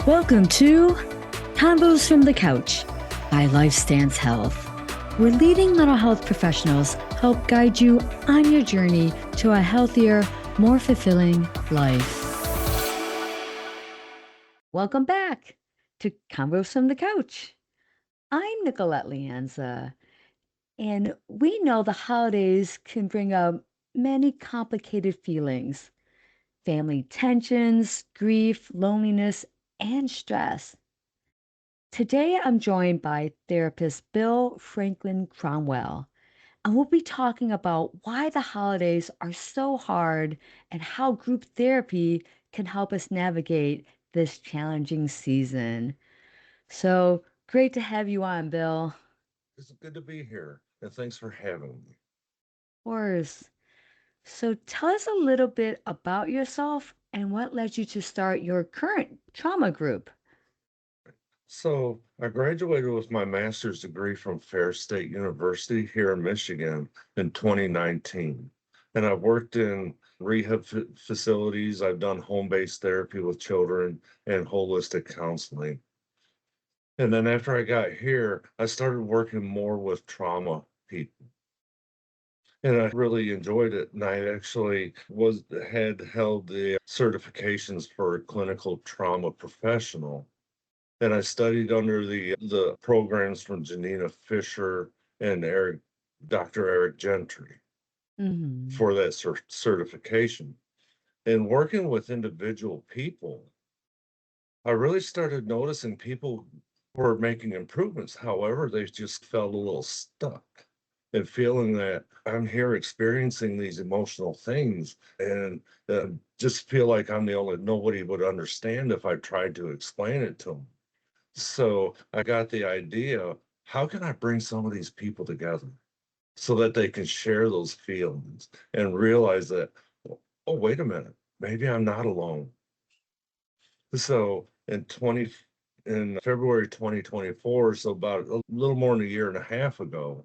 Welcome to Combos from the Couch by LifeStance Health, where leading mental health professionals help guide you on your journey to a healthier, more fulfilling life. Welcome back to Combos from the Couch. I'm Nicolette Lianza, and we know the holidays can bring up many complicated feelings: family tensions, grief, loneliness, and stress. Today, I'm joined by therapist Bill Franklin Cromwell, and we'll be talking about why the holidays are so hard and how group therapy can help us navigate this challenging season. So great to have you on, Bill. It's good to be here, and thanks for having me. Of course. So tell us a little bit about yourself and what led you to start your current trauma group. So, I graduated with my master's degree from Fair State University here in Michigan in 2019. And I've worked in rehab facilities, I've done home-based therapy with children and holistic counseling. And then after I got here, I started working more with trauma people. And I really enjoyed it. And I actually had held the certifications for a clinical trauma professional. And I studied under the programs from Janina Fisher and Dr. Eric Gentry Hmm. for that certification. And working with individual people, I really started noticing people were making improvements. However, they just felt a little stuck and feeling that I'm here experiencing these emotional things and just feel like I'm the only, nobody would understand if I tried to explain it to them. So I got the idea, how can I bring some of these people together so that they can share those feelings and realize that, oh, wait a minute, maybe I'm not alone. So in February 2024, so about a little more than a year and a half ago,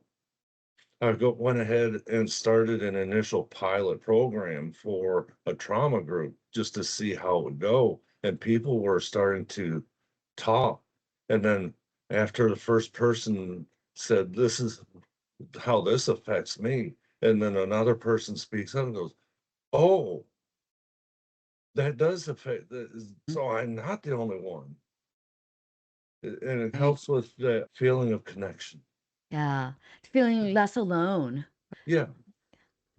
went ahead and started an initial pilot program for a trauma group just to see how it would go. And people were starting to talk. And then after the first person said, this is how this affects me. And then another person speaks up and goes, oh, that does affect. So I'm not the only one. And it Right. helps with that feeling of connection. Yeah. Feeling less alone. Yeah.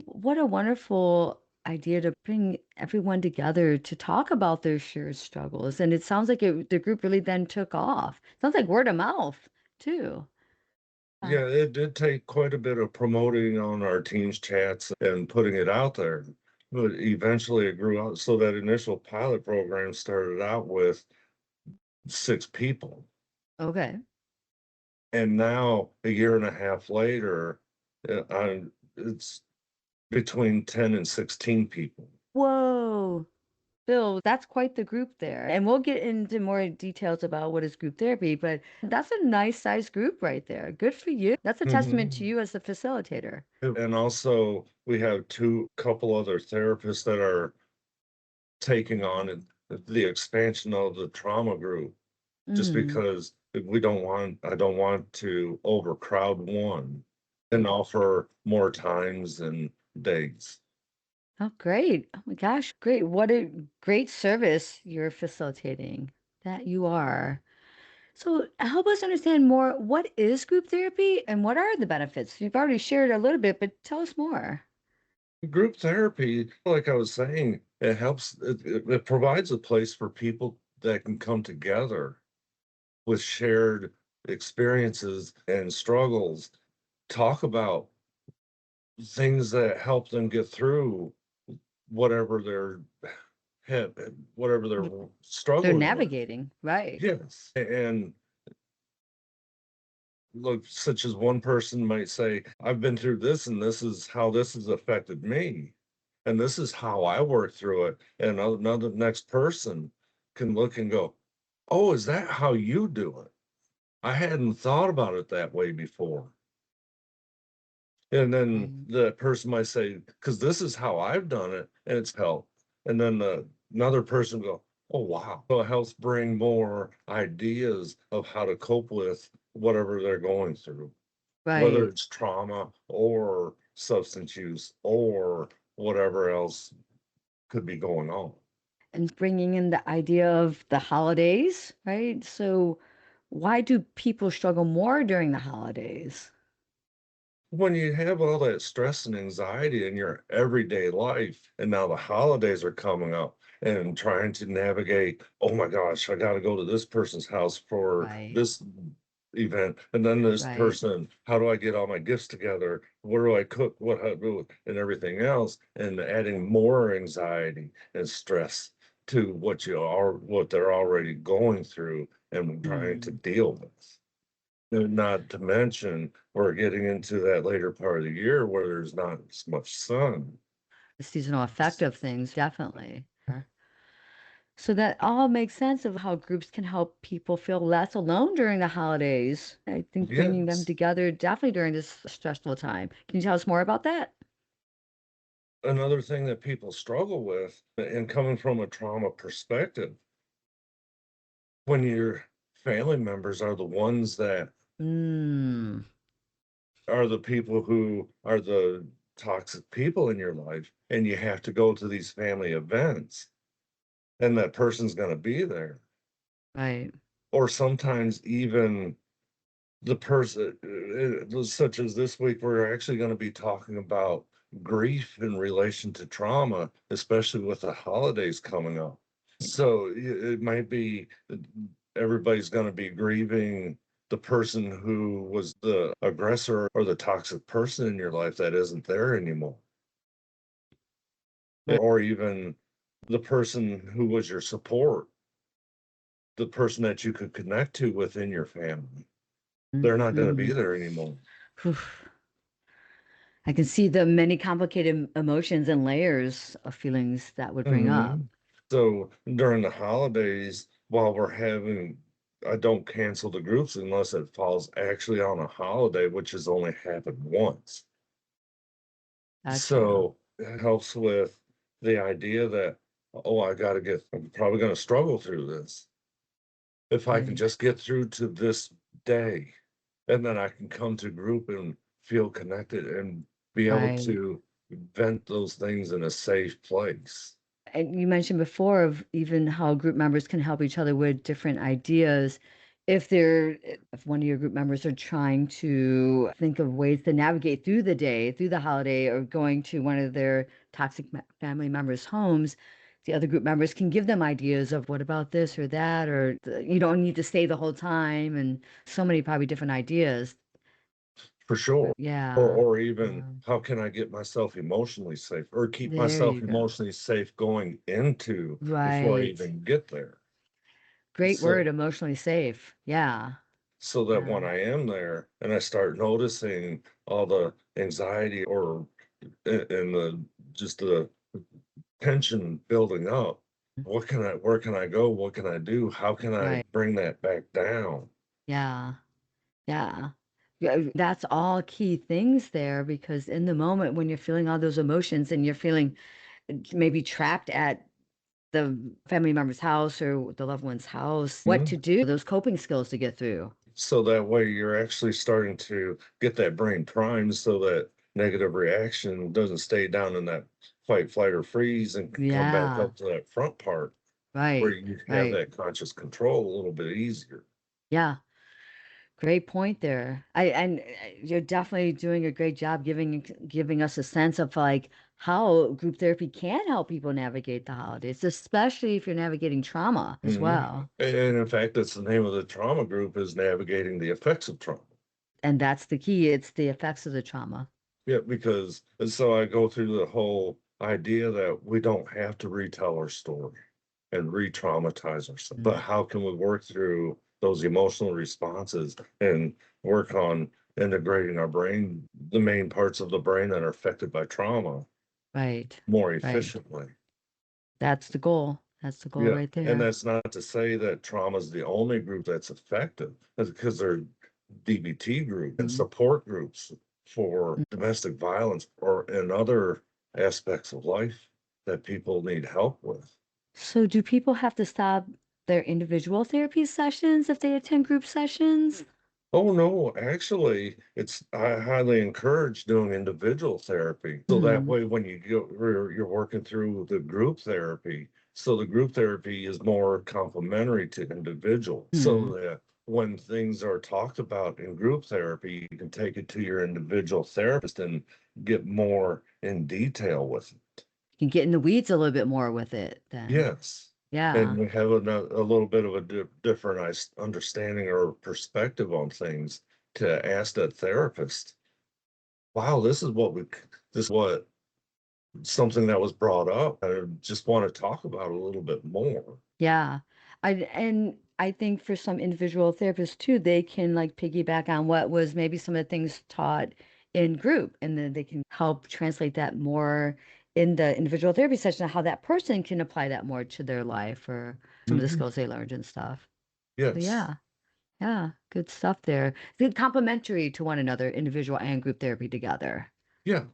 What a wonderful idea to bring everyone together to talk about their shared struggles. And it sounds like the group really then took off. Sounds like word of mouth too. Uh, Yeah, it did take quite a bit of promoting on our team's chats and putting it out there. But eventually it grew out. So that initial pilot program started out with 6 people. okay. And now, a year and a half later, it's between 10 and 16 people. Whoa. Bill, that's quite the group there. And we'll get into more details about what is group therapy, but that's a nice sized group right there. Good for you. That's a testament to Mhm. you as the facilitator. And also, we have couple other therapists that are taking on the expansion of the trauma group just Mm. because I don't want to overcrowd one and offer more times and days. Oh, great. Oh my gosh, great. What a great service you're facilitating. That you are. So help us understand more. What is group therapy and what are the benefits? You've already shared a little bit, but tell us more. Group therapy, like I was saying, it provides a place for people that can come together with shared experiences and struggles, talk about things that help them get through whatever they're have whatever they're What they're struggling with. navigating, right? Yes. And look, such as one person might say, I've been through this and this is how this has affected me. And this is how I work through it. And another next person can look and go, oh, is that how you do it? I hadn't thought about it that way before. And then Um, the person might say, because this is how I've done it and it's helped. And then another person go, Oh, wow. So it helps bring more ideas of how to cope with whatever they're going through, whether Right. it's trauma or substance use or whatever else could be going on. And bringing in the idea of the holidays, right? So, why do people struggle more during the holidays? When you have all that stress and anxiety in your everyday life, and now the holidays are coming up and trying to navigate, oh my gosh, I got to go to this person's house for Right, this event, and then this right. person, how do I get all my gifts together? Where do I cook? What I do, and everything else, and adding more anxiety and stress to what they're already going through and trying to Mm. deal with. And not to mention, we're getting into that later part of the year where there's not as much sun. The seasonal effect of things, definitely. So that all makes sense of how groups can help people feel less alone during the holidays. I think bringing them Yes. together definitely during this stressful time. Can you tell us more about that? Another thing that people struggle with, and coming from a trauma perspective, when your family members are the ones that Mm, are the people who are the toxic people in your life, and you have to go to these family events, and that person's going to be there. right. Or sometimes even the person, such as this week, we're actually going to be talking about grief in relation to trauma, especially with the holidays coming up. So it might be everybody's going to be grieving the person who was the aggressor or the toxic person in your life that isn't there anymore, Right. or even the person who was your support, the person that you could connect to within your family. They're not going to be Mhm. there anymore. Whew. I can see the many complicated emotions and layers of feelings that would bring up. Mhm. So during the holidays, while I don't cancel the groups unless it falls actually on a holiday, which has only happened once. Gotcha. So it helps with the idea that, oh, I'm probably going to struggle through this. If I can Right. just get through to this day, and then I can come to group and feel connected and be able Right. to vent those things in a safe place. And you mentioned before of even how group members can help each other with different ideas. If one of your group members are trying to think of ways to navigate through the day, through the holiday, or going to one of their toxic family members' homes, the other group members can give them ideas of what about this or that, or you don't need to stay the whole time, and so many probably different ideas. For sure. Yeah. Or even Yeah. how can I get myself emotionally safe or keep There myself you go. emotionally safe going into before I Right. even get there. Great word, So emotionally safe. Yeah. so that Yeah. when I am there and I start noticing all the anxiety or and the just the tension building up, where can I go? What can I do? How can I Right. bring that back down? Yeah. Yeah. Yeah, that's all key things there because in the moment when you're feeling all those emotions and you're feeling maybe trapped at the family member's house or the loved one's house, what Mhm. to do, those coping skills to get through. So that way you're actually starting to get that brain primed so that negative reaction doesn't stay down in that fight, flight, or freeze and can come back Yeah. up to that front part where Right. you have Right. that conscious control a little bit easier. Yeah. Great point there. You're definitely doing a great job giving us a sense of like how group therapy can help people navigate the holidays, especially if you're navigating trauma as Mhm. well. And in fact, that's the name of the trauma group is navigating the effects of trauma. And that's the key. It's the effects of the trauma. Yeah, because and so I go through the whole idea that we don't have to retell our story and re-traumatize ourselves, but Mm. how can we work through those emotional responses and work on integrating our brain, the main parts of the brain that are affected by trauma Right. more Right. efficiently? That's the goal. That's the goal Yeah, right and there. that's not to say that trauma is the only group that's affected, because there are DBT group and Mm. support groups for domestic violence or in other aspects of life that people need help with. So do people have to stop their individual therapy sessions if they attend group sessions? Oh, no, actually, I highly encourage doing individual therapy. So that Mm, way, when you're working through the group therapy, so the group therapy is more complementary to individual. So mm. that when things are talked about in group therapy, you can take it to your individual therapist and get more in detail with it. You can get in the weeds a little bit more with it then. Yes. And Yeah. we have a little bit of a different understanding or perspective on things to ask that therapist, wow, this is what something that was brought up. I just want to talk about a little bit more. Yeah. I think for some individual therapists too, they can like piggyback on what was maybe some of the things taught in group, and then they can help translate that more in the individual therapy session, and how that person can apply that more to their life or some of the Mhm. skills they learned and stuff. So Yes. yeah, yeah, good stuff there. They're complementary to one another, individual and group therapy together. Yeah,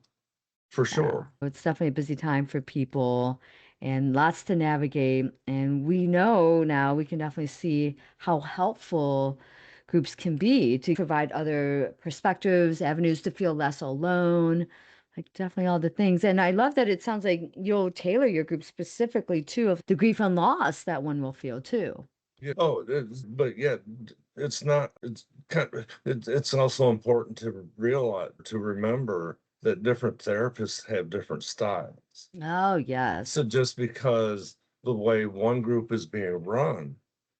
for Yeah, sure. it's definitely a busy time for people and lots to navigate. And we know now we can definitely see how helpful groups can be to provide other perspectives, avenues to feel less alone, like definitely all the things. And I love that it sounds like you'll tailor your group specifically too of the grief and loss that one will feel too. Yeah. Oh, but yeah, it's not, it's also important to realize, to remember that different therapists have different styles. Oh, yes. So just because the way one group is being run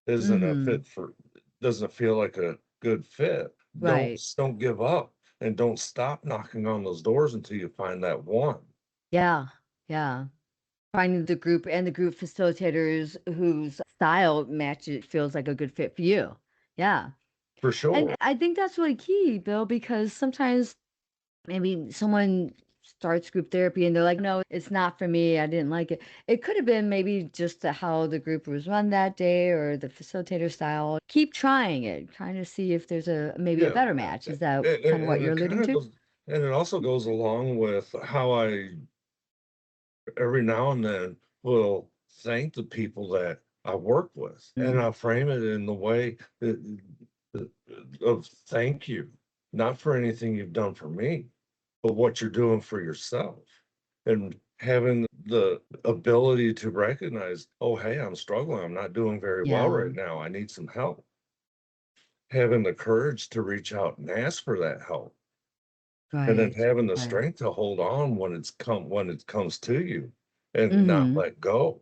isn't a Mm-hmm. fit for, doesn't feel like a good fit, Right. don't give up and don't stop knocking on those doors until you find that one. Yeah. Yeah. Finding the group and the group facilitators whose style matches feels like a good fit for you. Yeah. For And sure. I think that's really key, Bill, because sometimes maybe someone starts group therapy and they're like, no, it's not for me. I didn't like it. It could have been maybe just how the group was run that day or the facilitator style. Keep trying it, trying to see if there's a maybe a Yeah. better match. Is that kind of what And you're it kind alluding of to? goes, and it also goes along with how I every now and then will thank the people that I work with. And Mm, I frame it in the way that- of thank you, not for anything you've done for me, but what you're doing for yourself. And having the ability to recognize, oh, hey, I'm struggling. I'm not doing very well yeah. right now. I need some help. Having the courage to reach out and ask for that help. And then Right. having the Right. strength to hold on when it comes to you and not Mm-hmm. let go.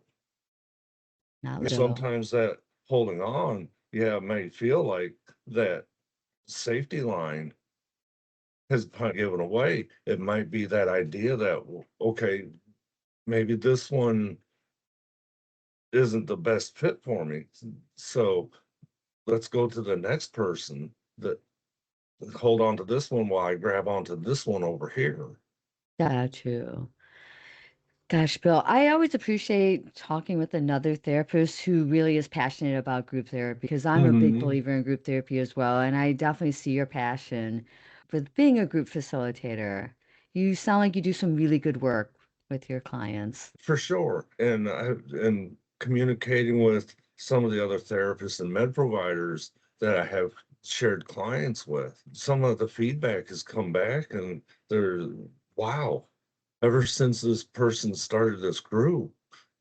Not And let go. sometimes that holding on, yeah, it may feel like that safety line has been given away. It might be that idea that, okay, maybe this one isn't the best fit for me. So let's go to the next person that hold on to this one while I grab onto this one over here. Got you. Gosh, Bill, I always appreciate talking with another therapist who really is passionate about group therapy because I'm a big Mhm. believer in group therapy as well. And I definitely see your passion for being a group facilitator. You sound like you do some really good work with your clients. For sure. And communicating with some of the other therapists and med providers that I have shared clients with, some of the feedback has come back and they're, wow, ever since this person started this group,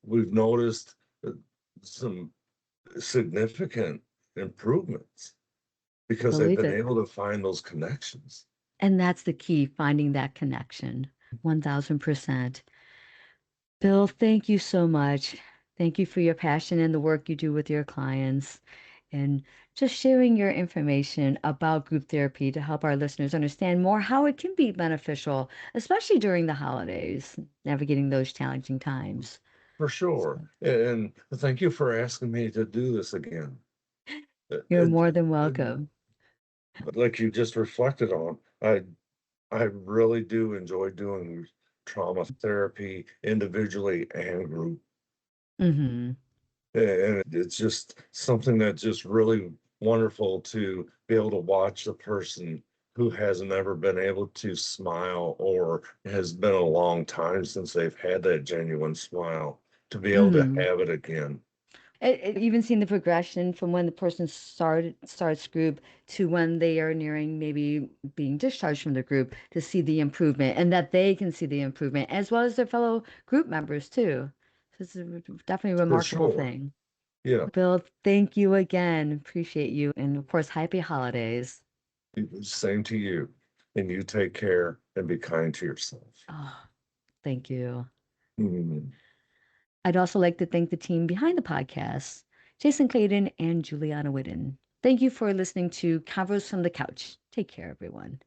we've noticed some significant improvements I because they've believe been it. able to find those connections. And that's the key, finding that connection. 1000%. Bill, thank you so much. Thank you for your passion and the work you do with your clients and just sharing your information about group therapy to help our listeners understand more how it can be beneficial, especially during the holidays, navigating those challenging times. For sure. So And thank you for asking me to do this again. you're more than It, welcome. like you just reflected on, I really do enjoy doing trauma therapy individually and group. Hmm. And it's just something that's just really wonderful to be able to watch the person who has never been able to smile or has been a long time since they've had that genuine smile to be able to Mm. have it again. Even seeing the progression from when the person starts group to when they are nearing maybe being discharged from the group to see the improvement and that they can see the improvement as well as their fellow group members too. So it's definitely a For remarkable sure. thing. Yeah. Bill, thank you again. Appreciate you. And of course, happy holidays. Same to you. And you take care and be kind to yourself. Oh, thank you. Mm. I'd also like to thank the team behind the podcast, Jason Clayton and Juliana Whitten. Thank you for listening to Convos from the Couch. Take care, everyone.